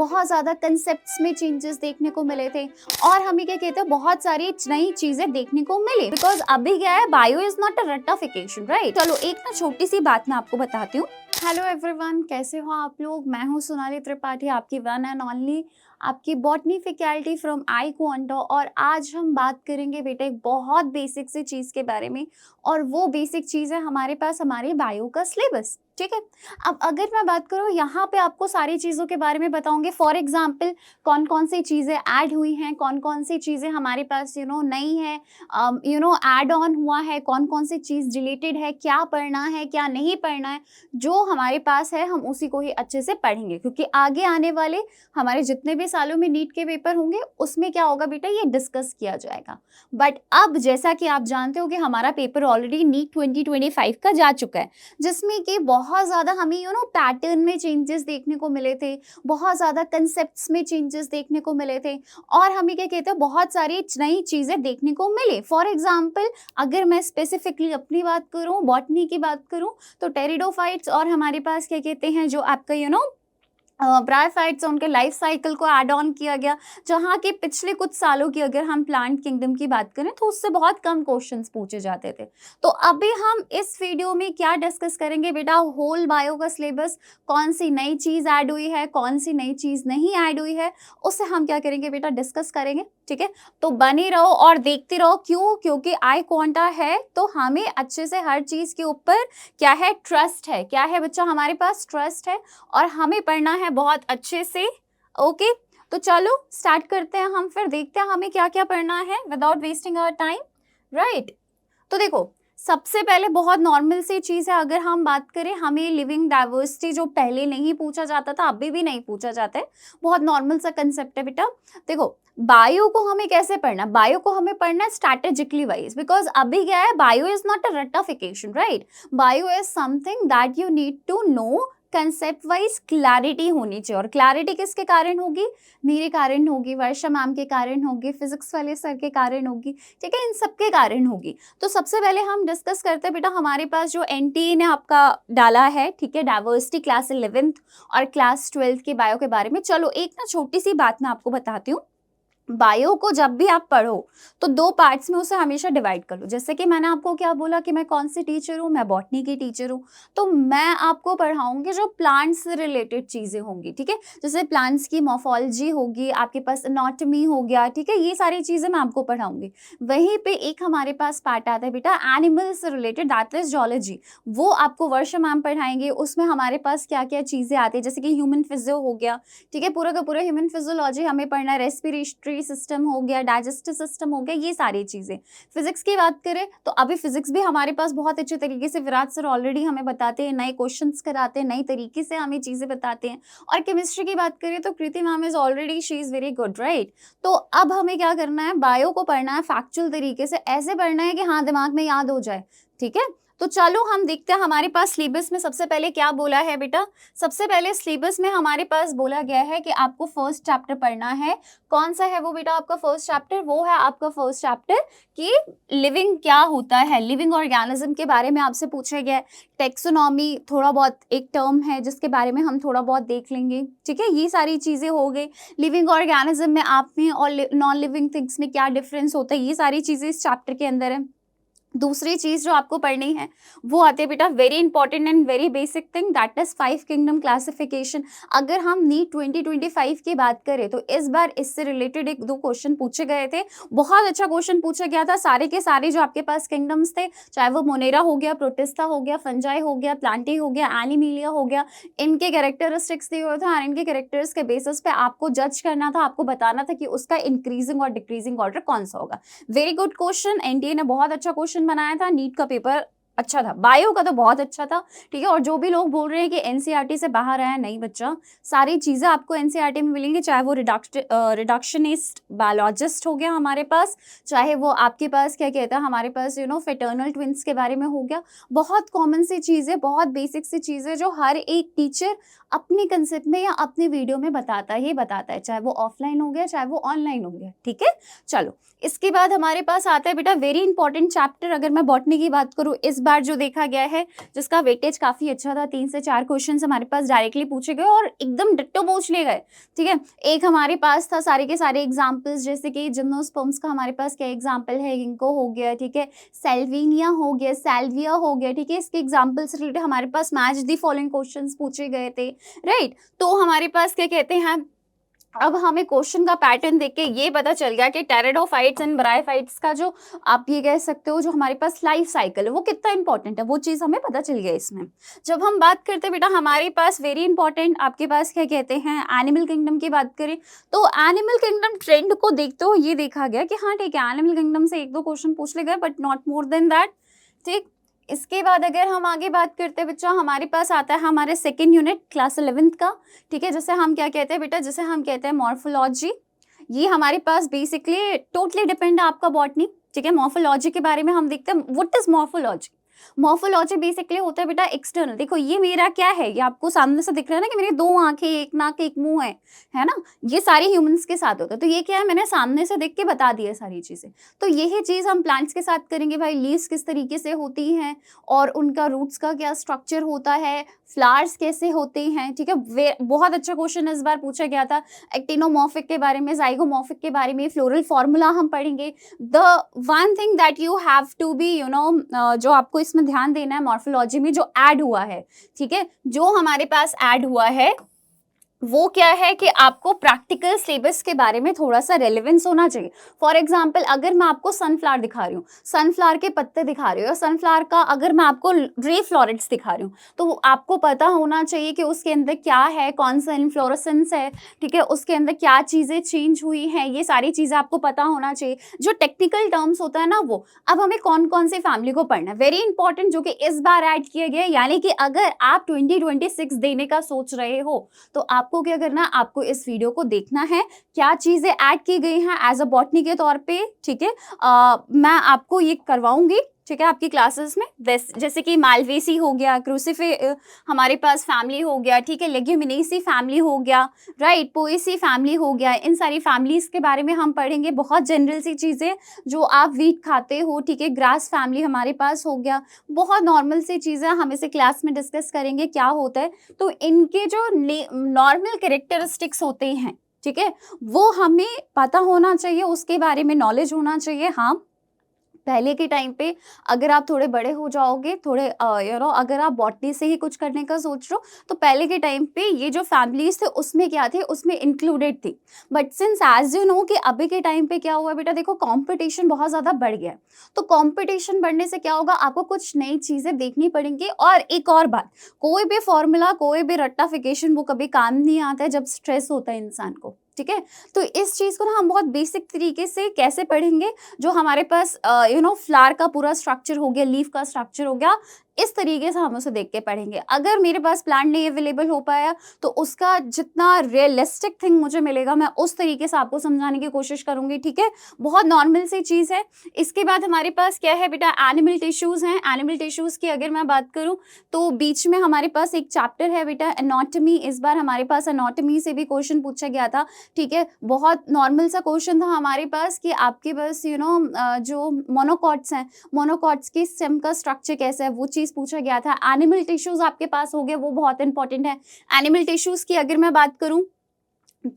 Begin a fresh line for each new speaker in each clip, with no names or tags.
बहुत ज़्यादा कंसेप्ट्स में चेंजेस देखने को मिले थे और हमें क्या कहते हैं बहुत सारी नई चीज़ें देखने को मिली। बिकॉज अभी क्या है, बायो इज नॉट अ रट्टाफिकेशन, राइट। चलो एक ना छोटी सी बात मैं आपको बताती हूँ। हेलो एवरीवन, कैसे हो आप लोग? मैं हूँ सोनाली त्रिपाठी, आपकी वन एंड ओनली, आपकी बॉटनी फैकल्टी फ्रॉम आई क्वांटो। और आज हम बात करेंगे बेटा एक बहुत बेसिक सी चीज़ के बारे में, और वो बेसिक चीज़ है हमारे पास हमारे बायो का सिलेबस। ठीक है, अब अगर मैं बात करूँ यहाँ पे आपको सारी चीज़ों के बारे में बताऊंगे। फॉर एग्जाम्पल कौन कौन सी चीज़ें ऐड हुई हैं, कौन कौन सी चीज़ें हमारे पास नई है, ऐड ऑन हुआ है, कौन कौन सी चीज़ रिलेटेड है, क्या पढ़ना है क्या नहीं पढ़ना है। जो हमारे पास है हम उसी को ही अच्छे से पढ़ेंगे, क्योंकि आगे आने वाले हमारे जितने भी सालों में नीट के पेपर होंगे उसमें क्या होगा बेटा, ये डिस्कस किया जाएगा। बट अब जैसा कि आप जानते हो कि हमारा पेपर ऑलरेडी नीट 2025 का जा चुका है, जिसमें कि बहुत ज़्यादा हमें पैटर्न में चेंजेस देखने को मिले थे, बहुत ज़्यादा कंसेप्ट्स में चेंजेस देखने को मिले थे, और हमें क्या कहते हैं बहुत सारी नई चीज़ें देखने को मिले। फॉर एग्जाम्पल अगर मैं स्पेसिफिकली अपनी बात करूँ, बॉटनी की बात करूँ, तो टेरिडोफाइट्स और हमारे पास क्या कहते हैं जो आपका ब्रायोफाइट्स, उनके लाइफ साइकिल को ऐड ऑन किया गया, जहाँ के पिछले कुछ सालों की अगर हम प्लांट किंगडम की बात करें तो उससे बहुत कम क्वेश्चंस पूछे जाते थे। तो अभी हम इस वीडियो में क्या डिस्कस करेंगे बेटा, होल बायो का सिलेबस, कौन सी नई चीज़ ऐड हुई है, कौन सी नई चीज़ नहीं ऐड हुई है, उससे हम क्या करेंगे बेटा, डिस्कस करेंगे। ठीक है, तो बने रहो और देखते रहो। क्यों? क्योंकि आई क्वांटा है तो हमें अच्छे से हर चीज़ के ऊपर क्या है, ट्रस्ट है। क्या है बच्चा, हमारे पास ट्रस्ट है और हमें पढ़ना है बहुत अच्छे से। ओके, तो चलो स्टार्ट करते हैं हम, फिर देखते हैं हमें क्या क्या पढ़ना है without wasting our time, right. तो देखो सबसे पहले बहुत नॉर्मल सी चीज़ है, अगर हम बात करें हमें लिविंग डाइवर्सिटी जो पहले नहीं पूछा जाता था, अभी भी नहीं पूछा जाता है, बहुत नॉर्मल सा कंसेप्ट है बेटा। देखो बायो को हमें कैसे पढ़ना, बायो को हमें पढ़ना है स्ट्रैटेजिकली वाइज। बिकॉज अभी क्या है, बायो इज नॉट अ रट्टाफिकेशन, right. Bio is something that you need to know, concept wise clarity होनी चाहिए। और क्लैरिटी किसके कारण होगी, मेरे कारण होगी, वर्षा मैम के कारण होगी, फिजिक्स वाले सर के कारण होगी, ठीक है, इन सब के कारण होगी। तो सबसे पहले हम डिस्कस करते हैं बेटा, हमारे पास जो एनटीए ने आपका डाला है, ठीक है, डाइवर्सिटी क्लास 11th और क्लास 12th के बायो के बारे में। चलो एक ना छोटी सी बात मैं आपको बताती हूँ। बायो को जब भी आप पढ़ो तो दो पार्ट्स में उसे हमेशा डिवाइड कर लो। जैसे कि मैंने आपको क्या बोला कि मैं कौन सी टीचर हूँ, मैं बॉटनी की टीचर हूँ, तो मैं आपको पढ़ाऊंगी जो प्लांट्स से रिलेटेड चीज़ें होंगी। ठीक है, जैसे प्लांट्स की मॉर्फोलॉजी होगी, आपके पास एनाटॉमी हो गया, ठीक है, ये सारी चीज़ें मैं आपको पढ़ाऊंगी। वहीं पे एक हमारे पास पार्ट आता है बेटा एनिमल से रिलेटेड, दैट इज जूलॉजी। वो आपको वर्षा मैम पढ़ाएंगे। उसमें हमारे पास क्या क्या चीज़ें आती है, जैसे कि ह्यूमन फिजियो हो गया, ठीक है, पूरा का पूरा ह्यूमन फिजियोलॉजी हमें पढ़ना है, रेस्पिरेटरी सिस्टम हो गया, डाइजेस्टिव सिस्टम हो गया, ये सारी चीज़ें। फिजिक्स की बात करें तो अभी फिजिक्स भी हमारे पास बहुत अच्छे तरीके से विराट सर ऑलरेडी हमें बताते हैं, नए क्वेश्चंस कराते हैं, नई तरीके से हमें चीज़ें बताते हैं। और केमिस्ट्री की बात करें तो Kriti ma'am is already, she is very good, right. तो अब हमें क्या करना है, बायो को पढ़ना है फैक्चुअल तरीके से, ऐसे पढ़ना है कि हाँ दिमाग में याद हो जाए। ठीक है, तो चलो हम देखते हैं हमारे पास सिलेबस में सबसे पहले क्या बोला है बेटा। सबसे पहले सिलेबस में हमारे पास बोला गया है कि आपको फर्स्ट चैप्टर पढ़ना है। कौन सा है वो बेटा आपका फर्स्ट चैप्टर? वो है आपका फर्स्ट चैप्टर कि लिविंग क्या होता है, लिविंग ऑर्गेनिज्म के बारे में आपसे पूछा गया है। टेक्सोनॉमी थोड़ा बहुत एक टर्म है जिसके बारे में हम थोड़ा बहुत देख लेंगे। ठीक है, ये सारी चीज़ें हो गई। लिविंग ऑर्गेनिज्म में आप में और नॉन लिविंग थिंग्स में क्या डिफरेंस होता है, ये सारी चीज़ें इस चैप्टर के अंदर है। दूसरी चीज़ जो आपको पढ़नी है वो आती है बेटा very important and very basic thing, that is 5 kingdom classification. अगर हम नीट 2025 की बात करें तो इस बार इससे रिलेटेड एक दो क्वेश्चन पूछे गए थे। बहुत अच्छा क्वेश्चन पूछा गया था। सारे के सारे जो आपके पास किंगडम्स थे, चाहे वो मोनेरा हो गया, प्रोटिस्टा हो गया, फंजाई हो गया, प्लांटी हो गया, एनिमिलिया हो गया, इनके कैरेक्टरिस्टिक्स दिए हुए थे और इनके कैरेक्टर्स के बेसिस पे आपको जज करना था, आपको बताना था कि उसका इंक्रीजिंग और डिक्रीजिंग ऑर्डर कौन सा होगा। वेरी गुड क्वेश्चन, एनटीए ने बहुत अच्छा क्वेश्चन बनाया था। नीट का पेपर अच्छा था, बायो का तो बहुत अच्छा था। ठीक है, और जो भी लोग बोल रहे हैं कि एनसीईआरटी से बाहर आया, नहीं बच्चा, सारी चीज़ें आपको एनसीईआरटी में मिलेंगी। चाहे वो रिडक्शनिस्ट बायोलॉजिस्ट हो गया हमारे पास, चाहे वो आपके पास क्या कहता है हमारे पास फेटर्नल ट्विंस के बारे में हो गया। बहुत कॉमन सी चीज़ें, बहुत बेसिक सी चीज़ें जो हर एक टीचर अपने कंसेप्ट में या अपने वीडियो में बताता है, चाहे वो ऑफलाइन हो गया चाहे वो ऑनलाइन हो गया। ठीक है, चलो इसके बाद हमारे पास आता है बेटा वेरी इंपॉर्टेंट चैप्टर। अगर मैं बॉटनी की बात करूँ, इस बार जो देखा गया है, जिसका वेटेज काफी अच्छा था, 3 से 4 क्वेश्चन हमारे पास डायरेक्टली पूछे गए और एकदम डिट्टो पूछ लिए गए। ठीक है, एक हमारे पास था सारे के सारे एग्जाम्पल्स, जैसे कि जिम्नोस्पर्म्स का हमारे पास क्या एग्जाम्पल है, गिंको हो गया, ठीक है, सेल्विनिया हो गया, सेल्विया हो गया, ठीक है, इसके एग्जाम्पल से रिलेटेड हमारे पास मैच दी फॉलोइंग क्वेश्चन पूछे गए थे, राइट। तो हमारे पास क्या कहते हैं, अब हमें क्वेश्चन का पैटर्न देख के ये पता चल गया कि टेरिडोफाइट्स एंड ब्रायोफाइट्स का जो आप ये कह सकते हो जो हमारे पास लाइफ साइकिल है वो कितना इंपॉर्टेंट है, वो चीज़ हमें पता चल गया इसमें। जब हम बात करते हैं बेटा हमारे पास वेरी इंपॉर्टेंट आपके पास क्या कहते हैं एनिमल किंगडम की बात करें, तो एनिमल किंगडम ट्रेंड को देखते हो ये देखा गया कि हाँ ठीक है एनिमल किंगडम से 1-2 क्वेश्चन पूछ ले गए but not more than that. ठीक, इसके बाद अगर हम आगे बात करते हैं बच्चा, हमारे पास आता है हमारे सेकेंड यूनिट क्लास 11th का, ठीक है, जैसे हम क्या कहते हैं बेटा, जैसे हम कहते हैं मॉर्फोलॉजी। ये हमारे पास बेसिकली टोटली डिपेंड है आपका बॉटनी, ठीक है। मॉर्फोलॉजी के बारे में हम देखते हैं what is morphology. Morphology basically होता है बेटा एक्सटर्नल, देखो ये मेरा क्या है, ये आपको सामने से दिख रहा है ना कि मेरी 2 आंखें, 1 नाक, 1 मुंह है ना, ये सारे ह्यूमंस के साथ होता है। तो ये क्या है, मैंने सामने से देख के बता दिया सारी चीजें। तो यही चीज हम प्लांट्स के साथ करेंगे भाई, लीव्स किस तरीके से होती हैं और उनका रूट्स का क्या स्ट्रक्चर होता है, फ्लावर्स कैसे होते हैं, ठीक है। बहुत अच्छा क्वेश्चन इस बार पूछा गया था एक्टिनोमॉर्फिक के बारे में, जाइगोमॉर्फिक के बारे में, फ्लोरल फॉर्मूला हम पढ़ेंगे। The one thing that you have to be जो आपको इसमें ध्यान देना है मॉर्फोलॉजी में जो ऐड हुआ है, ठीक है, जो हमारे पास ऐड हुआ है वो क्या है कि आपको प्रैक्टिकल सिलेबस के बारे में थोड़ा सा रेलेवेंस होना चाहिए। फॉर एग्जांपल अगर मैं आपको सनफ्लावर दिखा रही हूँ, सनफ्लावर के पत्ते दिखा रही हूँ, या सनफ्लावर का अगर मैं आपको रे फ्लोरेट्स दिखा रही हूँ, तो आपको पता होना चाहिए कि उसके अंदर क्या है, कौन सा इन्फ्लोरेसेंस है, ठीक है, उसके अंदर क्या चीज़ें चेंज हुई हैं, ये सारी चीज़ें आपको पता होना चाहिए। जो टेक्निकल टर्म्स होता है ना वो, अब हमें कौन कौन सी फैमिली को पढ़ना है, वेरी इंपॉर्टेंट, जो कि इस बार ऐड किया गया है। यानी कि अगर आप 2026 देने का सोच रहे हो तो आपको क्या करना है, आपको इस वीडियो को देखना है, क्या चीजें ऐड की गई हैं एज अ बॉटनी के तौर पे, ठीक है। मैं आपको ये करवाऊंगी, ठीक है, आपकी क्लासेस में, जैसे कि मालवेसी हो गया, क्रूसिफे हमारे पास फैमिली हो गया, ठीक है, लेग्यूमिनेसी फैमिली हो गया, राइट, पोएसी फैमिली हो गया, इन सारी फैमिलीज के बारे में हम पढ़ेंगे। बहुत जनरल सी चीजें जो आप वीट खाते हो, ठीक है, ग्रास फैमिली हमारे पास हो गया, बहुत नॉर्मल सी चीजें हम इसे क्लास में डिस्कस करेंगे क्या होता है। तो इनके जो नॉर्मल कैरेक्टरिस्टिक्स होते हैं, ठीक है, वो हमें पता होना चाहिए, उसके बारे में नॉलेज होना चाहिए। हाँ, पहले के टाइम पे अगर आप थोड़े बड़े हो जाओगे, थोड़े अगर आप बॉटनी से ही कुछ करने का सोच रहे हो, तो पहले के टाइम पे ये जो फैमिलीज थे उसमें क्या थे, उसमें इंक्लूडेड थी। But since as you know कि अभी के टाइम पे क्या हुआ बेटा, देखो कंपटीशन बहुत ज़्यादा बढ़ गया है। तो कंपटीशन बढ़ने से क्या होगा, आपको कुछ नई चीज़ें देखनी पड़ेंगी। और एक और बात, कोई भी फॉर्मूला, कोई भी रट्टाफिकेशन वो कभी काम नहीं आता है जब स्ट्रेस होता है इंसान को, ठीक है। तो इस चीज़ को ना हम बहुत बेसिक तरीके से कैसे पढ़ेंगे, जो हमारे पास फ्लावर का पूरा स्ट्रक्चर हो गया, लीफ का स्ट्रक्चर हो गया, इस तरीके से हम उसे देख के पढ़ेंगे। अगर मेरे पास प्लांट नहीं अवेलेबल हो पाया तो उसका जितना रियलिस्टिक थिंग मुझे मिलेगा मैं उस तरीके से आपको समझाने की कोशिश करूंगी, ठीक है। बहुत नॉर्मल सी चीज़ है। इसके बाद हमारे पास क्या है बेटा, एनिमल टिश्यूज़ हैं। एनिमल टिश्यूज़ की अगर मैं बात करूँ तो बीच में हमारे पास एक चैप्टर है बेटा एनाटॉमी। इस बार हमारे पास एनाटॉमी से भी क्वेश्चन पूछा गया था, ठीक है। बहुत नॉर्मल सा क्वेश्चन था हमारे पास कि आपके पास जो मोनोकॉट्स हैं, मोनोकॉट्स की स्टेम का स्ट्रक्चर कैसा है, वो चीज़ पूछा गया था। एनिमल टिश्यूज आपके पास हो गए, वो बहुत इंपॉर्टेंट है। एनिमल टिश्यूज की अगर मैं बात करूं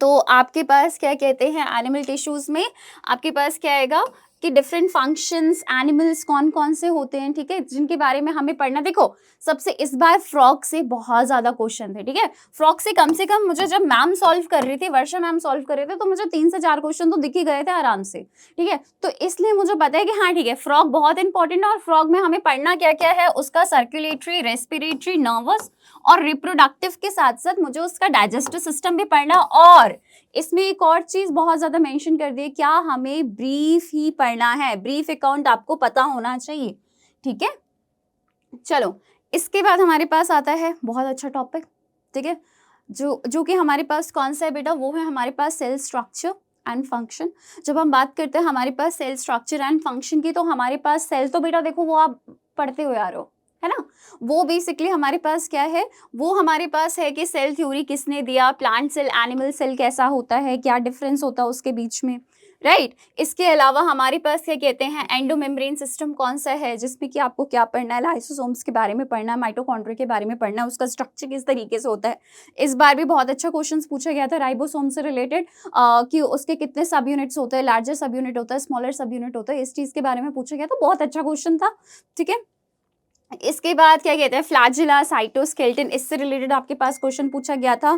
तो आपके पास क्या कहते हैं, एनिमल टिश्यूज में आपके पास क्या आएगा कि डिफरेंट फंक्शंस, एनिमल्स कौन कौन से होते हैं, ठीक है, जिनके बारे में हमें पढ़ना। देखो सबसे इस बार फ्रॉग से बहुत ज़्यादा क्वेश्चन थे, ठीक है। फ्रॉग से कम मुझे जब मैम सॉल्व कर रही थी, वर्षा मैम सॉल्व कर रहे थे, तो मुझे 3 से 4 क्वेश्चन तो दिख ही गए थे आराम से, ठीक है। तो इसलिए मुझे पता है कि हाँ ठीक है, फ्रॉग बहुत इंपॉर्टेंट है। और फ्रॉग में हमें पढ़ना क्या क्या है, उसका सर्कुलेटरी, रेस्पिरेटरी, नर्वस और रिप्रोडक्टिव के साथ साथ मुझे उसका डाइजेस्टिव सिस्टम भी पढ़ना। और इसमें एक और चीज बहुत ज्यादा मेंशन कर दी है, क्या हमें ब्रीफ ही पढ़ना है, ब्रीफ अकाउंट आपको पता होना चाहिए, ठीक है। चलो इसके बाद हमारे पास आता है बहुत अच्छा टॉपिक, ठीक है, जो कि हमारे पास कौन सा है बेटा, वो है हमारे पास सेल स्ट्रक्चर एंड फंक्शन। जब हम बात करते हैं हमारे पास सेल स्ट्रक्चर एंड फंक्शन की, तो हमारे पास सेल तो बेटा देखो वो आप पढ़ते हुए आ रहे हो, है ना। वो बेसिकली हमारे पास क्या है, वो हमारे पास है कि सेल थ्योरी किसने दिया, प्लांट सेल एनिमल सेल कैसा होता है, क्या डिफरेंस होता है उसके बीच में, राइट। इसके अलावा हमारे पास क्या कहते हैं, एंडोमेम्ब्रेन सिस्टम कौन सा है, जिसमें कि आपको क्या पढ़ना है, लाइसोसोम्स के बारे में पढ़ना है, माइटोकॉन्ड्रिया के बारे में पढ़ना है, उसका स्ट्रक्चर किस तरीके से होता है। इस बार भी बहुत अच्छा क्वेश्चन पूछा गया था राइबोसोम से रिलेटेड, कि उसके कितने सब यूनिट्स होते हैं, लार्जर सब यूनिट होता है, स्मॉलर सब यूनिट होता है, इस चीज के बारे में पूछा गया था, बहुत अच्छा क्वेश्चन था, ठीक है। इसके बाद क्या कहते हैं, फ्लैजिला, साइटोस्केलेटन, इससे रिलेटेड आपके पास क्वेश्चन पूछा गया था,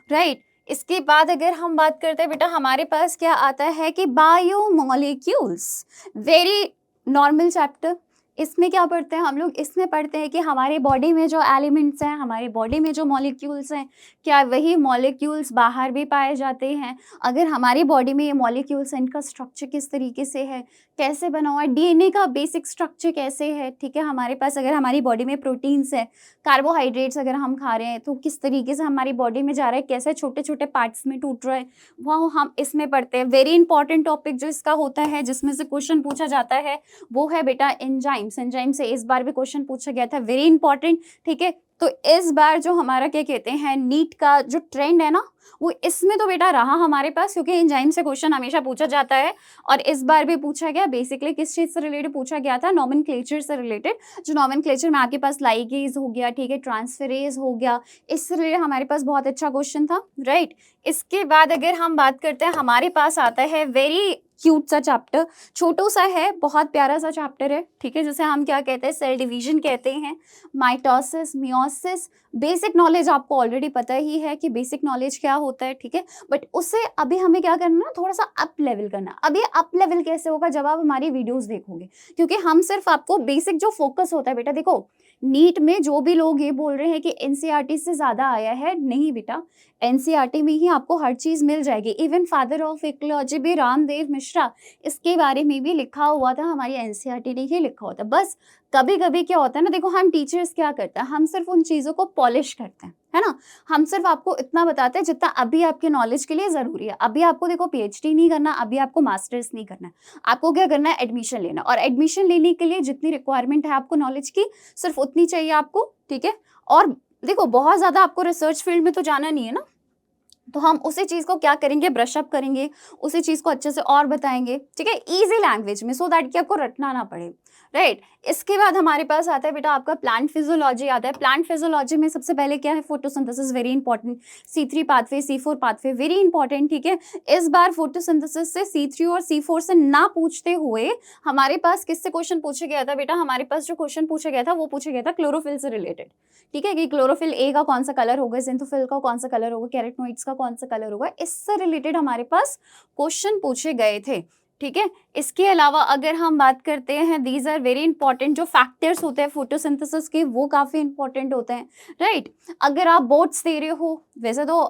राइट। इसके बाद अगर हम बात करते हैं बेटा, हमारे पास क्या आता है कि बायोमोलिक्यूल्स, वेरी नॉर्मल चैप्टर। इसमें क्या पढ़ते हैं हम लोग, इसमें पढ़ते हैं कि हमारे बॉडी में जो एलिमेंट्स हैं, हमारे बॉडी में जो मॉलिक्यूल्स हैं, क्या वही मॉलिक्यूल्स बाहर भी पाए जाते हैं। अगर हमारी बॉडी में ये मॉलिक्यूल्स हैं, इनका स्ट्रक्चर किस तरीके से है, कैसे बना हुआ है, डीएनए का बेसिक स्ट्रक्चर कैसे है, ठीक है। हमारे पास अगर हमारी बॉडी में प्रोटीन्स है, कार्बोहाइड्रेट्स अगर हम खा रहे हैं तो किस तरीके से हमारी बॉडी में जा रहा है, कैसे छोटे छोटे पार्ट्स में टूट रहा है, वो हम इसमें पढ़ते हैं। वेरी इंपॉर्टेंट टॉपिक जो इसका होता है, जिसमें से क्वेश्चन पूछा जाता है, वो है बेटा एंजाइम्स। एंजाइम से इस बार भी क्वेश्चन पूछा गया था, वेरी इंपॉर्टेंट, ठीक है। तो इस बार जो हमारा क्या कहते हैं, नीट का जो ट्रेंड है ना, वो इसमें तो बेटा रहा हमारे पास, क्योंकि एंजाइम से क्वेश्चन हमेशा पूछा जाता है, और इस बार भी पूछा गया। बेसिकली किस चीज से रिलेटेड पूछा गया था, नॉमेनक्लेचर से रिलेटेड। जो नॉमेनक्लेचर में आपके पास लाइगेज हो गया, ठीक है, ट्रांसफेरेज हो गया, इससे रिलेटेड हमारे पास बहुत अच्छा क्वेश्चन था, राइट। इसके बाद अगर हम बात करते हैं, हमारे पास आता है वेरी क्यूट सा चैप्टर, छोटू सा है, बहुत प्यारा सा चैप्टर है, ठीक है, जिसे हम क्या कहते हैं, सेल डिवीजन कहते हैं, माइटोसिस, मियोसिस। बेसिक नॉलेज आपको ऑलरेडी पता ही है कि बेसिक नॉलेज क्या होता है, ठीक है, बट उससे अभी हमें क्या करना है, थोड़ा सा अप लेवल करना। अब ये अप लेवल कैसे होगा, जब आप हमारी वीडियोस देखोगे, क्योंकि हम सिर्फ आपको बेसिक जो फोकस होता है बेटा, देखो नीट में जो भी लोग ये बोल रहे हैं कि एनसीईआरटी से ज्यादा आया है, नहीं बेटा, एनसीईआरटी में ही आपको हर चीज मिल जाएगी। इवन फादर ऑफ इकोलॉजी भी रामदेव मिश्रा, इसके बारे में भी लिखा हुआ था, हमारी एनसीईआरटी ने ही लिखा होता। बस कभी कभी क्या होता है ना, देखो हम टीचर्स क्या करते हैं, हम सिर्फ उन चीजों को पॉलिश करते हैं, है ना। हम सिर्फ आपको इतना बताते हैं जितना अभी आपके नॉलेज के लिए जरूरी है। अभी आपको देखो पीएचडी नहीं करना, अभी आपको मास्टर्स नहीं करना है, आपको क्या करना है, एडमिशन लेना। और एडमिशन लेने के लिए जितनी रिक्वायरमेंट है आपको नॉलेज की, सिर्फ उतनी चाहिए आपको, ठीक है। और देखो बहुत ज्यादा आपको रिसर्च फील्ड में तो जाना नहीं है ना, तो हम उसी चीज को क्या करेंगे, ब्रशअप करेंगे, उसी चीज को अच्छे से और बताएंगे, ठीक है, इजी लैंग्वेज में, सो दैट कि आपको रटना ना पड़े, राइट। इसके बाद हमारे पास आता है बेटा आपका प्लांट फिजियोलॉजी आता है। प्लांट फिजियोलॉजी में सबसे पहले क्या है, photosynthesis, very important, C3 pathway, C4 pathway, very important, ठीक है। इस बार फोटोसिंथेसिस से C3 और C4 से ना पूछते हुए हमारे पास किससे क्वेश्चन पूछा गया था बेटा, हमारे पास जो क्वेश्चन पूछा गया था वो पूछा गया था क्लोरोफिल से रिलेटेड, ठीक है, कि क्लोरोफिल ए का कौन सा कलर होगा, ज़िंथोफिल का कौन सा कलर होगा, कैरोटीनॉइड्स का कौन सा कलर होगा, इससे रिलेटेड हमारे पास क्वेश्चन पूछे गए थे, ठीक है। इसके अलावा अगर हम बात करते हैं, दीज आर वेरी इंपॉर्टेंट, जो फैक्टर्स होते हैं फोटोसिंथेसिस के वो काफी इंपॉर्टेंट होते हैं, राइट। अगर आप बोर्ड्स दे रहे हो, वैसे तो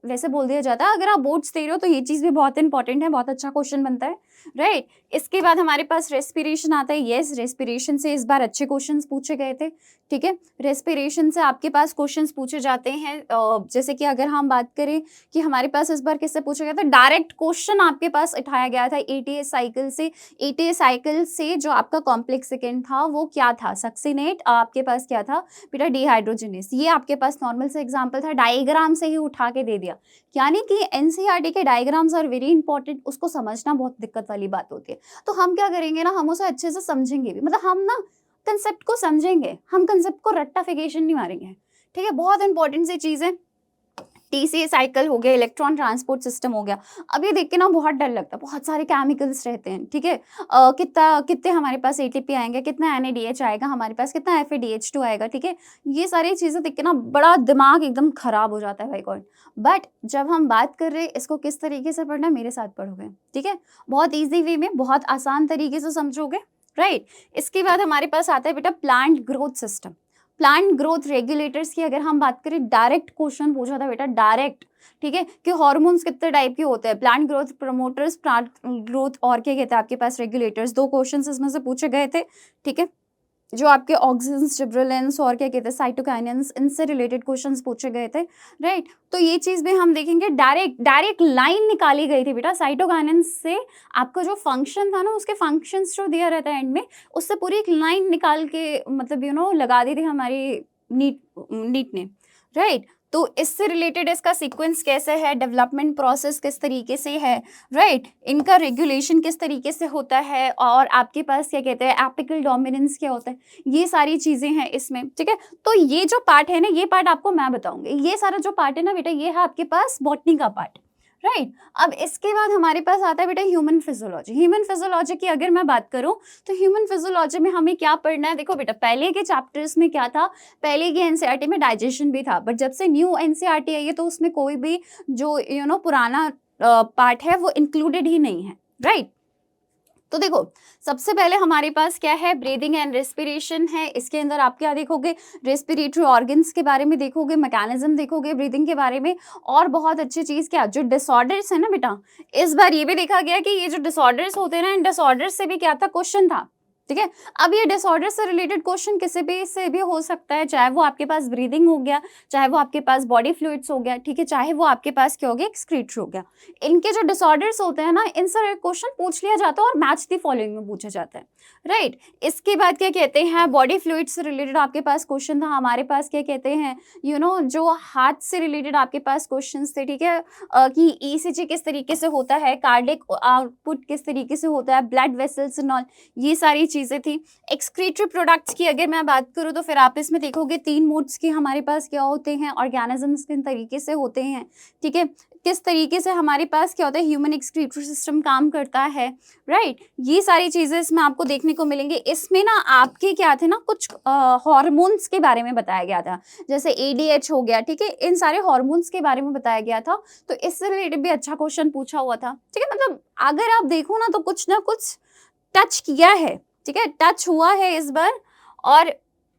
वैसे बोल दिया जाता है, अगर आप बोर्ड्स दे रहे हो तो ये चीज भी बहुत इंपॉर्टेंट है, बहुत अच्छा क्वेश्चन बनता है, राइट। इसके बाद हमारे पास रेस्पिरेशन आता है। यस, रेस्पिरेशन से इस बार अच्छे क्वेश्चन पूछे गए थे, ठीक है। रेस्पिरेशन से आपके पास क्वेश्चन पूछे जाते हैं, जैसे कि अगर हम बात करें कि हमारे पास इस बार किससे पूछा गया था, डायरेक्ट क्वेश्चन आपके पास उठाया गया था एटीएस साइकिल से। एटीएस साइकिल से जो आपका कॉम्प्लेक्स सेकेंड था वो क्या था, सक्सिनेट, आपके पास क्या था बेटा, डिहाइड्रोजिनेस। ये आपके पास नॉर्मल से एग्जाम्पल था, डायग्राम से ही उठा के दे दिया। यानी कि एनसीईआरटी के डायग्राम्स आर वेरी इंपॉर्टेंट, उसको समझना बहुत दिक्कत वाली बात होती है। तो हम क्या करेंगे ना, हम उसे अच्छे से समझेंगे भी, मतलब हम ना कंसेप्ट को समझेंगे, हम कंसेप्ट को रट्टाफिकेशन नहीं मारेंगे, ठीक है। बहुत इंपॉर्टेंट सी चीज है, टीसीए साइकिल हो गया, इलेक्ट्रॉन ट्रांसपोर्ट सिस्टम हो गया। अब ये देख के ना बहुत डर लगता है, बहुत सारे केमिकल्स रहते हैं, ठीक है। कितने हमारे पास एटीपी आएंगे, कितना NADH आएगा हमारे पास, कितना FADH2 आएगा, ठीक है। ये सारी चीजें देख के ना बड़ा दिमाग एकदम खराब हो जाता है भाई गॉड। बट जब हम बात कर रहे हैं इसको किस तरीके से पढ़ना, मेरे साथ पढ़ोगे, ठीक है, बहुत ईजी वे में, बहुत आसान तरीके से समझोगे, राइट। इसके बाद हमारे पास आता है बेटा plant growth system. Plant growth regulators की अगर हम बात करें, डायरेक्ट क्वेश्चन पूछा था बेटा, डायरेक्ट, ठीक है, कि हार्मोन्स कितने टाइप के होते हैं, plant growth promoters, plant growth और क्या कहते हैं आपके पास रेगुलेटर्स। 2 क्वेश्चन इसमें से पूछे गए थे, ठीक है। जो आपके ऑक्सिन्स, जिब्रेलिन्स और क्या कहते हैं साइटोकाइनेंस, इनसे रिलेटेड क्वेश्चंस पूछे गए थे, राइट। तो ये चीज़ भी हम देखेंगे, डायरेक्ट लाइन निकाली गई थी बेटा साइटोकाइनेंस से। आपका जो फंक्शन था ना, उसके फंक्शंस जो दिया रहता है एंड में, उससे पूरी एक लाइन निकाल के मतलब लगा दी थी हमारी नीट ने, राइट। तो इससे रिलेटेड इसका सीक्वेंस कैसे है, डेवलपमेंट प्रोसेस किस तरीके से है, राइट, इनका रेगुलेशन किस तरीके से होता है, और आपके पास क्या कहते हैं एपिकल डोमिनेंस क्या होता है, ये सारी चीज़ें हैं इसमें, ठीक है। तो ये जो पार्ट है ना, ये पार्ट आपको मैं बताऊंगी। ये सारा जो पार्ट है ना बेटा, ये है आपके पास बॉटनी का पार्ट, राइट। अब इसके बाद हमारे पास आता है बेटा ह्यूमन फिजियोलॉजी। ह्यूमन फिजियोलॉजी की अगर मैं बात करूं तो ह्यूमन फिजियोलॉजी में हमें क्या पढ़ना है, देखो बेटा पहले के चैप्टर्स में क्या था, पहले के एनसीईआरटी में डाइजेशन भी था, बट जब से न्यू एनसीईआरटी आई है तो उसमें कोई भी जो पुराना पार्ट है वो इंक्लूडेड ही नहीं है, राइट। तो देखो सबसे पहले हमारे पास क्या है, ब्रीदिंग एंड रेस्पिरेशन है। इसके अंदर आप क्या देखोगे, रेस्पिरेटरी ऑर्गन्स के बारे में देखोगे, मैकेनिज्म देखोगे ब्रीदिंग के बारे में, और बहुत अच्छी चीज़ क्या, जो डिसऑर्डर्स है ना बेटा, इस बार ये भी देखा गया कि ये जो डिसऑर्डर्स होते हैं ना, इन डिसऑर्डर्स से भी क्या था, क्वेश्चन था, ठीक है। अब ये डिसऑर्डर से रिलेटेड क्वेश्चन किसी भी से भी हो सकता है, चाहे वो आपके पास ब्रीदिंग हो गया, चाहे वो आपके पास बॉडी फ्लूइड्स हो गया, ठीक है, चाहे वो आपके पास क्या हो गया, एक्सक्रीटरी हो गया। इनके जो डिसऑर्डर्स होते हैं ना, इनसे क्वेश्चन पूछ लिया जाता है और मैच द फॉलोइंग में पूछा जाता है, राइट। इसके बाद क्या कहते हैं, बॉडी फ्लूइड्स से रिलेटेड आपके पास क्वेश्चन था। हमारे पास क्या कहते हैं, जो हार्ट से रिलेटेड आपके पास क्वेश्चन थे, ठीक है, कि ईसीजी किस तरीके से होता है, कार्डियक आउटपुट किस तरीके से होता है, ब्लड वेसल्स एंड ऑल, ये सारी चीज़ें थी। एक्सक्रीटरी प्रोडक्ट्स की अगर मैं बात करूँ तो फिर आप इसमें देखोगे 3 मोड्स की हमारे पास क्या होते हैं, ऑर्गेनिजम्स किन तरीके से होते हैं, ठीक है, किस तरीके से हमारे पास क्या होता है, ह्यूमन एक्सक्रीटरी सिस्टम काम करता है, राइट। ये सारी चीज़ें इसमें आपको देखने को मिलेंगे। इसमें ना आपके क्या थे ना, कुछ हार्मोन्स के बारे में बताया गया था, जैसे एडीएच हो गया, ठीक है, इन सारे हार्मोन्स के बारे में बताया गया था। तो इससे रिलेटेड भी अच्छा क्वेश्चन पूछा हुआ था, ठीक है। मतलब अगर आप देखो ना तो कुछ ना कुछ टच किया है, ठीक है, टच हुआ है इस बार, और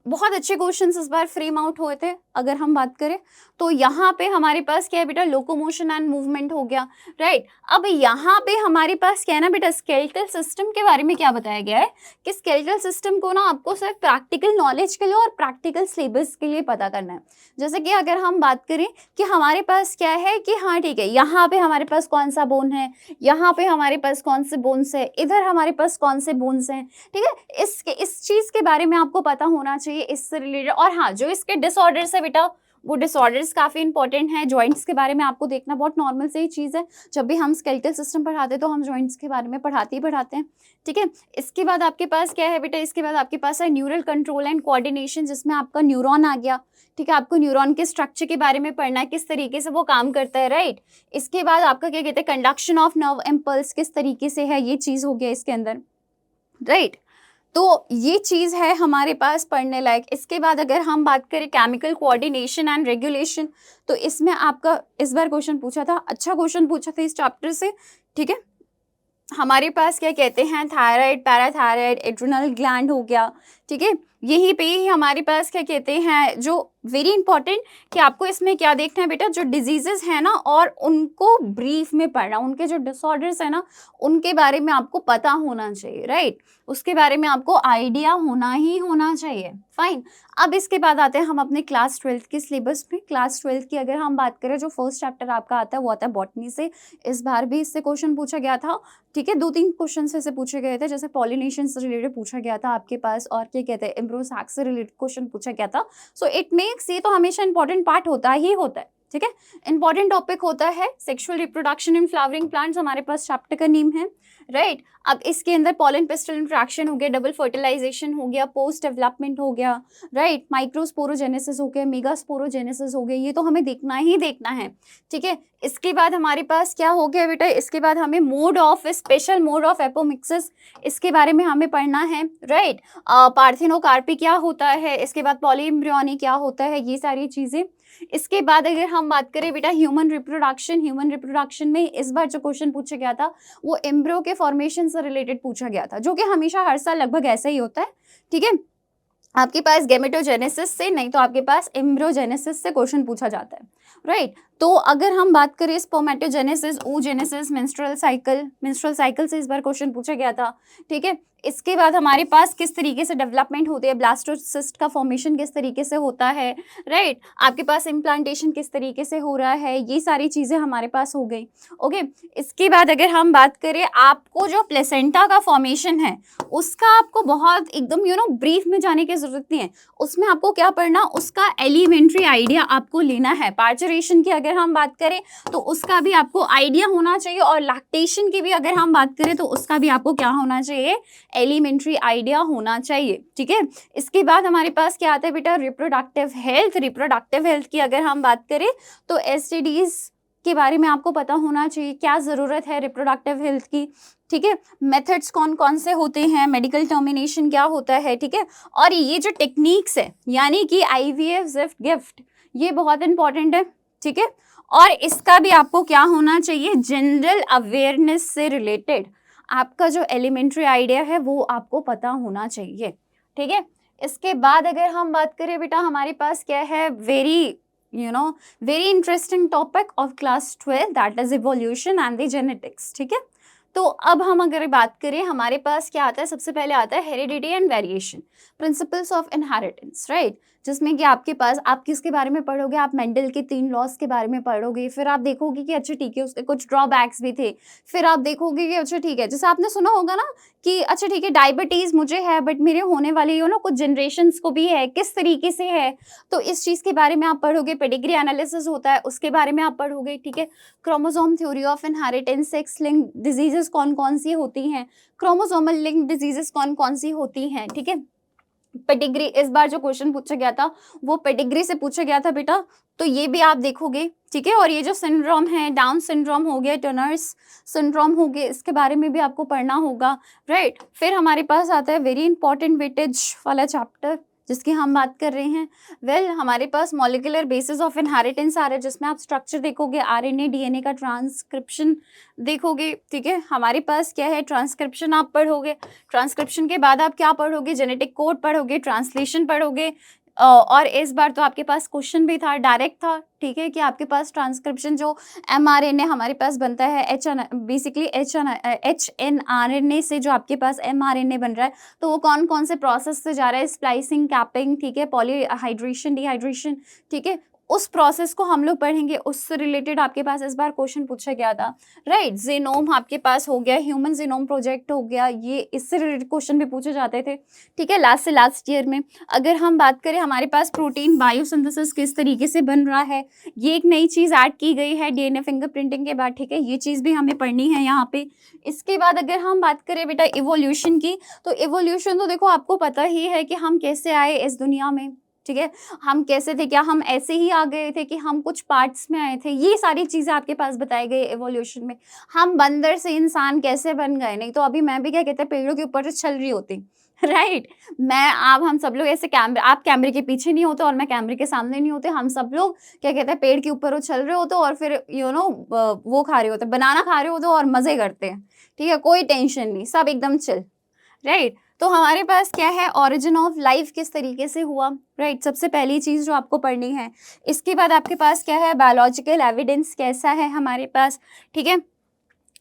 बहुत अच्छे क्वेश्चंस इस बार फ्रेम आउट हुए थे। अगर हम बात करें तो यहाँ पे हमारे पास क्या है बेटा, लोकोमोशन एंड मूवमेंट हो गया, राइट। अब यहाँ पे हमारे पास क्या है ना बेटा, स्केलेटल सिस्टम के बारे में क्या बताया गया है कि स्केलेटल सिस्टम को ना आपको सिर्फ प्रैक्टिकल नॉलेज के लिए और प्रैक्टिकल सिलेबस के लिए पता करना है। जैसे कि अगर हम बात करें कि हमारे पास क्या है कि हाँ ठीक है, यहाँ पे हमारे पास कौन सा बोन है, यहाँ पे हमारे पास कौन से बोन्स है, इधर हमारे पास कौन से बोन्स हैं, ठीक है, इस चीज़ के बारे में आपको पता होना चाहिए, इससे रिलेटेड। और हाँ, जो इसके डिसऑर्डर्स है बेटा, वो डिसऑर्डर्स काफ़ी इंपॉर्टेंट है। जॉइंट्स के बारे में आपको देखना बहुत नॉर्मल से ही चीज़ है, जब भी हम स्केलेटल सिस्टम पढ़ाते हैं तो हम जॉइंट्स के बारे में पढ़ाते ही पढ़ाते हैं, ठीक है। इसके बाद आपके पास क्या है बेटा, इसके बाद आपके पास है न्यूरल कंट्रोल एंड कोऑर्डिनेशन, जिसमें आपका न्यूरॉन आ गया, ठीक है। आपको न्यूरॉन के स्ट्रक्चर के बारे में पढ़ना है, किस तरीके से वो काम करता है, राइट। इसके बाद आपका क्या कहते हैं, कंडक्शन ऑफ नर्व इम्पल्स किस तरीके से है, ये चीज़ हो गया इसके अंदर, राइट। तो ये चीज़ है हमारे पास पढ़ने लायक। इसके बाद अगर हम बात करें केमिकल कोऑर्डिनेशन एंड रेगुलेशन, तो इसमें आपका इस बार क्वेश्चन पूछा था, अच्छा क्वेश्चन पूछा था इस चैप्टर से, ठीक है। हमारे पास क्या कहते हैं, थायराइड, पैराथायराइड, एड्रिनल ग्लैंड हो गया, ठीक है। यहीं पे ही हमारे पास क्या कहते हैं, जो वेरी इंपॉर्टेंट कि आपको इसमें क्या देखना है बेटा, जो डिजीजेस है ना और उनको ब्रीफ में पढ़ना, उनके जो डिसऑर्डर्स है ना उनके बारे में आपको पता होना चाहिए, राइट। उसके बारे में आपको आइडिया होना ही होना चाहिए, फाइन। अब इसके बाद आते हैं हम अपने क्लास 12th के सिलेबस में। क्लास 12th की अगर हम बात करें, जो फर्स्ट चैप्टर आपका आता है वो आता है बॉटनी से। इस बार भी इससे क्वेश्चन पूछा गया था, ठीक है, 2-3 क्वेश्चन से पूछे गए थे, जैसे पॉलिनेशन से रिलेटेड पूछा गया था आपके पास, और क्या कहते हैं एम्ब्रोसाक से रिलेटेड क्वेश्चन पूछा गया था। सो इट मेक्स, ये तो हमेशा इंपॉर्टेंट पार्ट होता ही होता है, ठीक है। इंपॉर्टेंट टॉपिक होता है sexual reproduction in flowering plants, हमारे पास चैप्टर का नेम है, राइट। अब इसके अंदर पॉलन पिस्टल इंट्रैक्शन हो गया, डबल फर्टिलाइजेशन हो गया, पोस्ट डेवलपमेंट हो गया, राइट, माइक्रोस्पोरोजेनेसिस हो गया, मेगास्पोरोजेनेसिस हो गया, ये तो हमें देखना ही देखना है, ठीक है। इसके बाद हमारे पास क्या हो गया बेटा, इसके बाद हमें mode of, special mode of apomixis, इसके बारे में हमें पढ़ना है, राइट। पार्थिनोकार्पी क्या होता है, इसके बाद पॉलीएम्ब्रियोनी क्या होता है, ये सारी चीज़ें। इसके बाद अगर हम बात करें बेटा ह्यूमन रिप्रोडक्शन में इस बार जो क्वेश्चन पूछा गया था वो एम्ब्रियो के फॉर्मेशन से रिलेटेड पूछा गया था, जो कि हमेशा हर साल लगभग ऐसा ही होता है, ठीक है। आपके पास गैमेटोजेनेसिस से, नहीं तो आपके पास एम्ब्रियोजेनेसिस से क्वेश्चन पूछा जाता है, राइट। तो अगर हम बात करें स्पर्मेटोजेनेसिस, oogenesis, मेंस्ट्रुअल साइकिल से इस बार क्वेश्चन पूछा गया था, ठीक है। इसके बाद हमारे पास किस तरीके से डेवलपमेंट होती है, ब्लास्टोसिस्ट का फॉर्मेशन किस तरीके से होता है, राइट। आपके पास इम्प्लांटेशन किस तरीके से हो रहा है, ये सारी चीज़ें हमारे पास हो गई, ओके। इसके बाद अगर हम बात करें, आपको जो प्लेसेंटा का फॉर्मेशन है उसका आपको बहुत एकदम ब्रीफ में जाने की जरूरत नहीं है। उसमें आपको क्या पढ़ना, उसका एलिमेंट्री आइडिया आपको लेना है। पार्चुरेशन की अगर हम बात करें तो उसका भी आपको आइडिया होना चाहिए, और लैक्टेशन की भी अगर हम बात करें तो उसका भी आपको क्या होना चाहिए, एलिमेंट्री आइडिया होना चाहिए, ठीक है। इसके बाद हमारे पास क्या आता है बेटा, रिप्रोडक्टिव हेल्थ। रिप्रोडक्टिव हेल्थ की अगर हम बात करें तो एसटीडीज के बारे में आपको पता होना चाहिए, क्या ज़रूरत है रिप्रोडक्टिव हेल्थ की, ठीक है। मेथड्स कौन कौन से होते हैं, मेडिकल टर्मिनेशन क्या होता है, ठीक है। और ये जो टेक्निक्स है यानी कि आईवीएफ, ज़िफ्ट, गिफ्ट, ये बहुत इंपॉर्टेंट है, ठीक है। और इसका भी आपको क्या होना चाहिए, जनरल अवेयरनेस से रिलेटेड आपका जो एलिमेंट्री आइडिया है वो आपको पता होना चाहिए, ठीक है। इसके बाद अगर हम बात करें बेटा, हमारे पास क्या है, very interesting topic of class 12, that is evolution and the genetics, ठीक है। तो अब हम अगर बात करें, हमारे पास क्या आता है, सबसे पहले आता है heredity and variation, principles of inheritance, right. जिसमें कि आपके पास, आप किसके बारे में पढ़ोगे, आप मेंडल के 3 लॉज के बारे में पढ़ोगे। फिर आप देखोगे कि अच्छा ठीक है, उसके कुछ ड्रॉबैक्स भी थे। फिर आप देखोगे कि अच्छा ठीक है, जैसे आपने सुना होगा ना कि अच्छा ठीक है, डायबिटीज मुझे है बट मेरे होने वाले कुछ जनरेशन्स को भी है, किस तरीके से है, तो इस चीज़ के बारे में आप पढ़ोगे। पेडिग्री एनालिसिस होता है, उसके बारे में आप पढ़ोगे, ठीक है। Chromosome theory of inheritance, sex link diseases कौन कौन सी होती हैं, क्रोमोसोमल लिंक डिजीजेस कौन कौन सी होती हैं, ठीक है। पेडिग्री, इस बार जो क्वेश्चन पूछा गया था वो पेडिग्री से पूछा गया था बेटा, तो ये भी आप देखोगे, ठीक है। और ये जो सिंड्रोम है, डाउन सिंड्रोम हो गया, टर्नर्स सिंड्रोम हो गया, इसके बारे में भी आपको पढ़ना होगा, राइट। फिर हमारे पास आता है वेरी इंपॉर्टेंट वेटेज वाला चैप्टर जिसकी हम बात कर रहे हैं। वेल हमारे पास मॉलिक्यूलर बेसिस ऑफ इनहेरिटेंस आ रहा है, जिसमें आप स्ट्रक्चर देखोगे, आरएनए डीएनए का ट्रांसक्रिप्शन देखोगे, ठीक है। हमारे पास क्या है, ट्रांसक्रिप्शन आप पढ़ोगे। ट्रांसक्रिप्शन के बाद आप क्या पढ़ोगे, जेनेटिक कोड पढ़ोगे, ट्रांसलेशन पढ़ोगे। और इस बार तो आपके पास क्वेश्चन भी था, डायरेक्ट था, ठीक है, कि आपके पास ट्रांसक्रिप्शन जो एमआरएनए हमारे पास बनता है, एचएनआरएनए से जो आपके पास एमआरएनए बन रहा है, तो वो कौन कौन से प्रोसेस से जा रहा है, स्प्लाइसिंग, कैपिंग, ठीक है, पॉलीहाइड्रेशन, डिहाइड्रेशन, ठीक है, उस प्रोसेस को हम लोग पढ़ेंगे। उससे रिलेटेड आपके पास इस बार क्वेश्चन पूछा गया था, राइट। जीनोम आपके पास हो गया, ह्यूमन जीनोम प्रोजेक्ट हो गया, ये इससे रिलेटेड क्वेश्चन भी पूछे जाते थे, ठीक है, लास्ट से लास्ट ईयर में। अगर हम बात करें, हमारे पास प्रोटीन बायोसिंथेसिस किस तरीके से बन रहा है, ये एक नई चीज़ ऐड की गई है डीएनए फिंगरप्रिंटिंग के बाद, ठीक है, ये चीज़ भी हमें पढ़नी है यहाँ पे। इसके बाद अगर हम बात करें बेटा इवोल्यूशन की, तो इवोल्यूशन तो देखो आपको पता ही है कि हम कैसे आए इस दुनिया में, ठीक है, हम कैसे थे, क्या हम ऐसे ही आ गए थे कि हम कुछ पार्ट्स में आए थे, ये सारी चीज़ें आपके पास बताई गई एवोल्यूशन में। हम बंदर से इंसान कैसे बन गए, नहीं तो अभी मैं भी क्या कहते हैं, पेड़ों के ऊपर से चल रही होती, राइट। मैं, आप, हम सब लोग ऐसे आप कैमरे के पीछे नहीं होते और मैं कैमरे के सामने नहीं होते, हम सब लोग क्या कहते हैं, पेड़ के ऊपर उछल रहे होते और फिर वो खा रहे होते, बनाना खा रहे होते और मज़े करते हैं, ठीक है, कोई टेंशन नहीं, सब एकदम चिल, राइट। तो हमारे पास क्या है, ओरिजिन ऑफ लाइफ किस तरीके से हुआ, राइट, सबसे पहली चीज़ जो आपको पढ़नी है। इसके बाद आपके पास क्या है, बायोलॉजिकल एविडेंस कैसा है हमारे पास, ठीक है,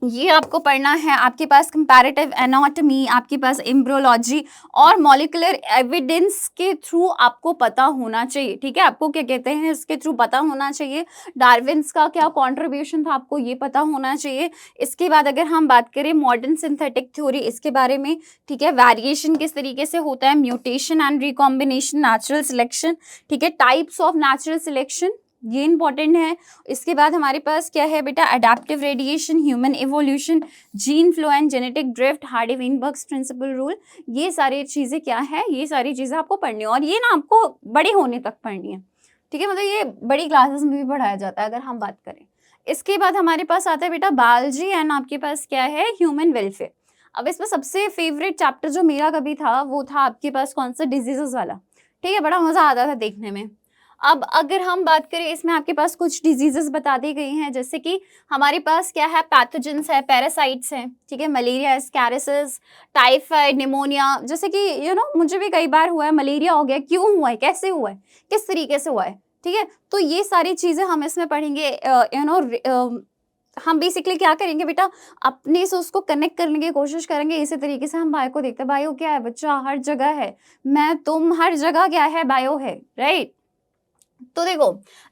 ये आपको पढ़ना है। आपके पास कंपैरेटिव एनाटॉमी, आपके पास एम्ब्रियोलॉजी और मॉलिक्यूलर एविडेंस के थ्रू आपको पता होना चाहिए, ठीक है, आपको क्या कहते हैं, इसके थ्रू पता होना चाहिए। डार्विन्स का क्या कॉन्ट्रीब्यूशन था, आपको ये पता होना चाहिए। इसके बाद अगर हम बात करें मॉडर्न सिंथेटिक थ्योरी, इसके बारे में, ठीक है, वेरिएशन किस तरीके से होता है, mutation and recombination, natural selection, ठीक है, टाइप्स ऑफ नेचुरल सिलेक्शन, ये इंपॉर्टेंट है। इसके बाद हमारे पास क्या है बेटा, adaptive radiation, human evolution, gene flow and genetic drift, Hardy Weinberg's principle rule, ये सारी चीज़ें क्या है, ये सारी चीज़ें आपको पढ़नी है और ये ना आपको बड़े होने तक पढ़नी है, ठीक है, मतलब ये बड़ी क्लासेस में भी पढ़ाया जाता है अगर हम बात करें। इसके बाद हमारे पास आता है बेटा बायोलॉजी एंड आपके पास क्या है, ह्यूमन वेलफेयर। अब इसमें सबसे फेवरेट चैप्टर जो मेरा कभी था वो था आपके पास कौन सा, डिजीजेस वाला, ठीक है, बड़ा मज़ा आता था देखने में। अब अगर हम बात करें, इसमें आपके पास कुछ डिजीजेस बता दी गई हैं, जैसे कि हमारे पास क्या है, पैथोजेंस है, पैरासाइट्स हैं, ठीक है, मलेरिया, स्कैरिसिस, टाइफाइड, निमोनिया, जैसे कि मुझे भी कई बार हुआ है, मलेरिया हो गया, क्यों हुआ है, कैसे हुआ है, किस तरीके से हुआ है, ठीक है। तो ये सारी चीजें हम इसमें पढ़ेंगे। हम बेसिकली क्या करेंगे बेटा, अपने से उसको कनेक्ट करने की कोशिश करेंगे। इसी तरीके से हम बायो को देखते हैं। बायो क्या है बच्चा, हर जगह है। मैं तुम हर जगह क्या है, बायो है, राइट। तो देखो,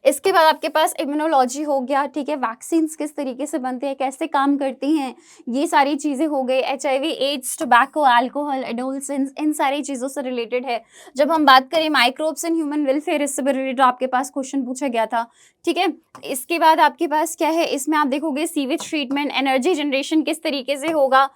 इसके बाद आपके पास इम्यूनोलॉजी हो गया, ठीक है। वैक्सीन्स किस तरीके से बनते हैं, कैसे काम करती हैं, ये सारी चीजें हो गई। HIV, AIDS, tobacco, alcohol, adolescence, इन सारी चीजों से रिलेटेड है। जब हम बात करें माइक्रोब्स इन ह्यूमन वेलफेयर, इससे रिलेटेड आपके पास क्वेश्चन पूछा गया था, ठीक है। इसके बाद आपके पास क्या है, इसमें आप देखोगे सीवेज ट्रीटमेंट, एनर्जी जनरेशन किस तरीके से होगा,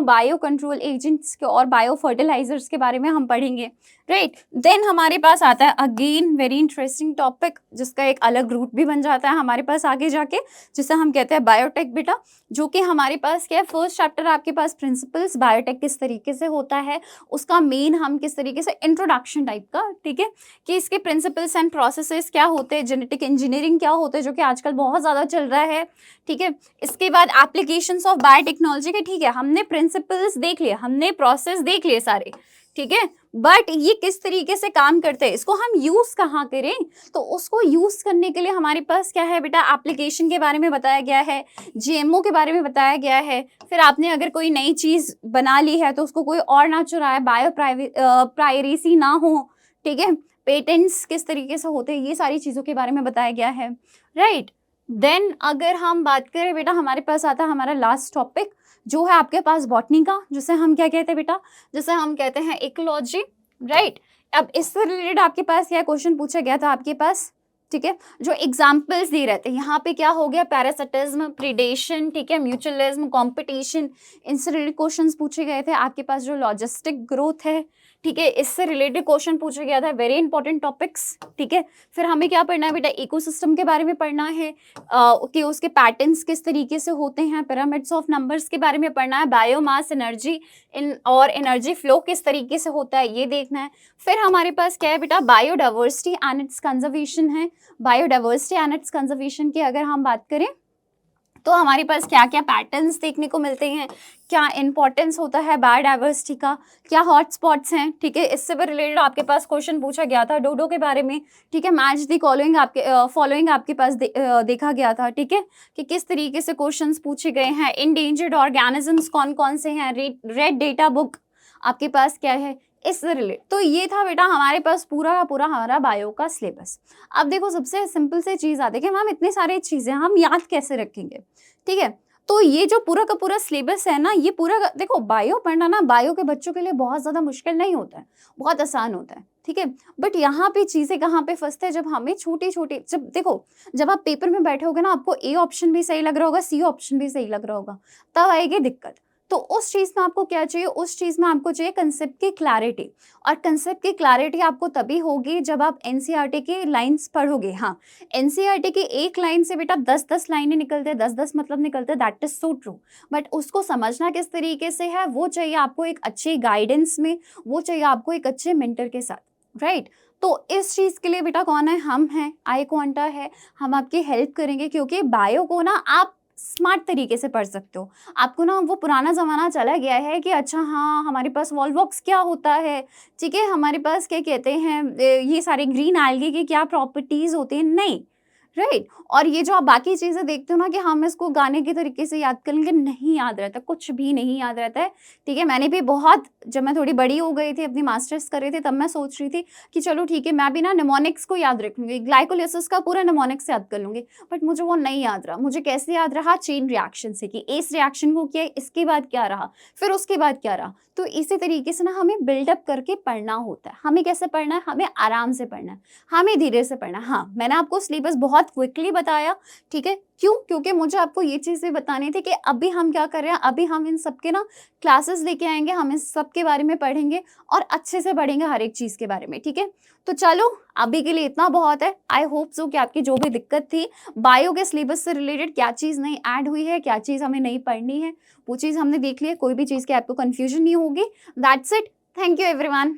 बायो कंट्रोल एजेंट्स के और बायो फर्टिलाइजर्स के बारे में हम पढ़ेंगे, राइट। देन हमारे पास आता है अगेन वेरी इंटरेस्टिंग टॉपिक, जिसका एक अलग रूट भी बन जाता है हमारे पास आगे जाके, जिसे हम कहते हैं बायोटेक बेटा। जो कि हमारे पास क्या है, फर्स्ट चैप्टर आपके पास प्रिंसिपल्स, बायोटेक किस तरीके से होता है, उसका मेन हम किस तरीके से इंट्रोडक्शन टाइप का, ठीक है, कि इसके प्रिंसिपल्स एंड प्रोसेसेस क्या होते हैं, जेनेटिक इंजीनियरिंग क्या होते हैं, जो कि आजकल बहुत ज़्यादा चल रहा है, ठीक है। इसके बाद एप्लीकेशंस ऑफ बायोटेक्नोलॉजी के, ठीक है, हमने प्रिंसिपल्स देख लिए, हमने प्रोसेस देख लिए सारे, ठीक है। बट ये किस तरीके से काम करते हैं, इसको हम यूज कहाँ करें, तो उसको यूज करने के लिए हमारे पास क्या है बेटा, एप्लीकेशन के बारे में बताया गया है, GMO के बारे में बताया गया है। फिर आपने अगर कोई नई चीज बना ली है तो उसको कोई और ना चुराए, बायो प्राइवेसी ना हो, ठीक है। पेटेंट्स किस तरीके से होते हैं, ये सारी चीजों के बारे में बताया गया है, राइट। देन अगर हम बात करें बेटा, हमारे पास आता है हमारा लास्ट टॉपिक, जो है आपके पास बॉटनी का, जिसे हम क्या कहते हैं बेटा, जिसे हम कहते हैं इकोलॉजी, राइट। अब इससे रिलेटेड आपके पास क्या क्वेश्चन पूछा गया था आपके पास, ठीक है, जो एग्जाम्पल्स दिए रहते हैं यहाँ पे, क्या हो गया, पैरासिटिज्म, प्रीडेशन, ठीक है, म्यूचुअलिज्म, कंपटीशन, इनसे रिलेटेड क्वेश्चंस पूछे गए थे। आपके पास जो लॉजिस्टिक ग्रोथ है, ठीक है, इससे रिलेटेड क्वेश्चन पूछा गया था, वेरी इंपॉर्टेंट टॉपिक्स, ठीक है। फिर हमें क्या पढ़ना है बेटा, इकोसिस्टम के बारे में पढ़ना है, कि उसके पैटर्न्स किस तरीके से होते हैं, पिरामिड्स ऑफ नंबर्स के बारे में पढ़ना है, बायोमास, एनर्जी और एनर्जी फ्लो किस तरीके से होता है, ये देखना है। फिर हमारे पास क्या है बेटा, बायोडाइवर्सिटी एंड इट्स कंजर्वेशन है। बायोडाइवर्सिटी एंड इट्स कंजर्वेशन की अगर हम बात करें तो हमारे पास क्या क्या पैटर्न्स देखने को मिलते हैं, क्या इंपॉर्टेंस होता है बायोडाइवर्सिटी का, क्या हॉटस्पॉट्स हैं, ठीक है। इससे भी रिलेटेड आपके पास क्वेश्चन पूछा गया था डोडो के बारे में, ठीक है। मैच दी फॉलोइंग आपके पास देखा गया था, ठीक है, कि किस तरीके से क्वेश्चंस पूछे गए हैं। इंडेंजर्ड ऑर्गेनिजम्स कौन कौन से हैं, रेड डेटा बुक आपके पास क्या है, इससे रिलेटेड। तो ये था बेटा हमारे पास पूरा का पूरा हमारा बायो का सिलेबस। अब देखो, सबसे सिंपल से चीज़ आती है कि मैम इतनी सारी चीज़ें हम याद कैसे रखेंगे, ठीक है। तो ये जो पूरा का पूरा सिलेबस है ना, ये पूरा देखो, बायो पढ़ना ना बायो के बच्चों के लिए बहुत ज़्यादा मुश्किल नहीं होता है, बहुत आसान होता है, ठीक है। बट यहाँ पे चीज़ें कहाँ पे फंसते हैं, जब हमें छोटी छोटी, जब देखो, जब आप पेपर में बैठे होगे ना, आपको A ऑप्शन भी सही लग रहा होगा, C ऑप्शन भी सही लग रहा होगा, तब आएगी दिक्कत। तो उस चीज़ में आपको क्या चाहिए, उस चीज़ में आपको चाहिए कंसेप्ट की क्लैरिटी। और कंसेप्ट की क्लैरिटी आपको तभी होगी जब आप NCERT की लाइंस पढ़ोगे। हाँ, NCERT की एक लाइन से बेटा 10-10 लाइनें निकलते हैं, 10-10 मतलब निकलते हैं, that is so true. But उसको समझना किस तरीके से है, वो चाहिए आपको एक अच्छे गाइडेंस में, वो चाहिए आपको एक अच्छे मेंटर के साथ, राइट। तो इस चीज़ के लिए बेटा कौन है, हम हैं, आई क्वांटा है, हम आपकी हेल्प करेंगे। क्योंकि बायो को ना आप स्मार्ट तरीके से पढ़ सकते हो। आपको ना वो पुराना ज़माना चला गया है कि अच्छा हाँ, हमारे पास वॉलवॉक्स क्या होता है, ठीक है, हमारे पास क्या कहते हैं, ये सारे ग्रीन एल्गी की क्या प्रॉपर्टीज़ होती हैं, नहीं, राइट। और ये जो आप बाकी चीज़ें देखते हो ना कि हम इसको गाने के तरीके से याद कर लेंगे, नहीं याद रहता, कुछ भी नहीं याद रहता है, ठीक है। मैंने भी बहुत, जब मैं थोड़ी बड़ी हो गई थी, अपनी मास्टर्स कर रही थी, तब मैं सोच रही थी कि चलो ठीक है, मैं भी ना निमोनिक्स को याद रख लूँगी, ग्लाइकोलिसिस का पूरा निमोनिक्स याद कर लूँगी। बट मुझे वो नहीं याद रहा। मुझे कैसे याद रहा, चेन रिएक्शन से, कि इस रिएक्शन को किया, इसके बाद क्या रहा, फिर उसके बाद क्या रहा। तो इसी तरीके से ना हमें बिल्डअप करके पढ़ना होता है। हमें कैसे पढ़ना है, हमें आराम से पढ़ना है, हमें धीरे से पढ़ना है। हाँ, मैंने आपको सिलेबस बहुत क्विकली बताया, ठीक है। क्यों? क्योंकि मुझे आपको ये चीज़ें बतानी थी कि अभी हम क्या कर रहे हैं, अभी हम इन सब के ना क्लासेस लेके आएंगे, हम इस सब के बारे में पढ़ेंगे और अच्छे से पढ़ेंगे हर एक चीज़ के बारे में, ठीक है। तो चलो, अभी के लिए इतना बहुत है। आई होप सो कि आपकी जो भी दिक्कत थी बायो के सिलेबस से रिलेटेड, क्या चीज़ नई ऐड हुई है, क्या चीज़ हमें नहीं पढ़नी है, वो चीज़ हमने देख ली है। कोई भी चीज़ की आपको कन्फ्यूजन नहीं होगी। That's it. Thank you everyone.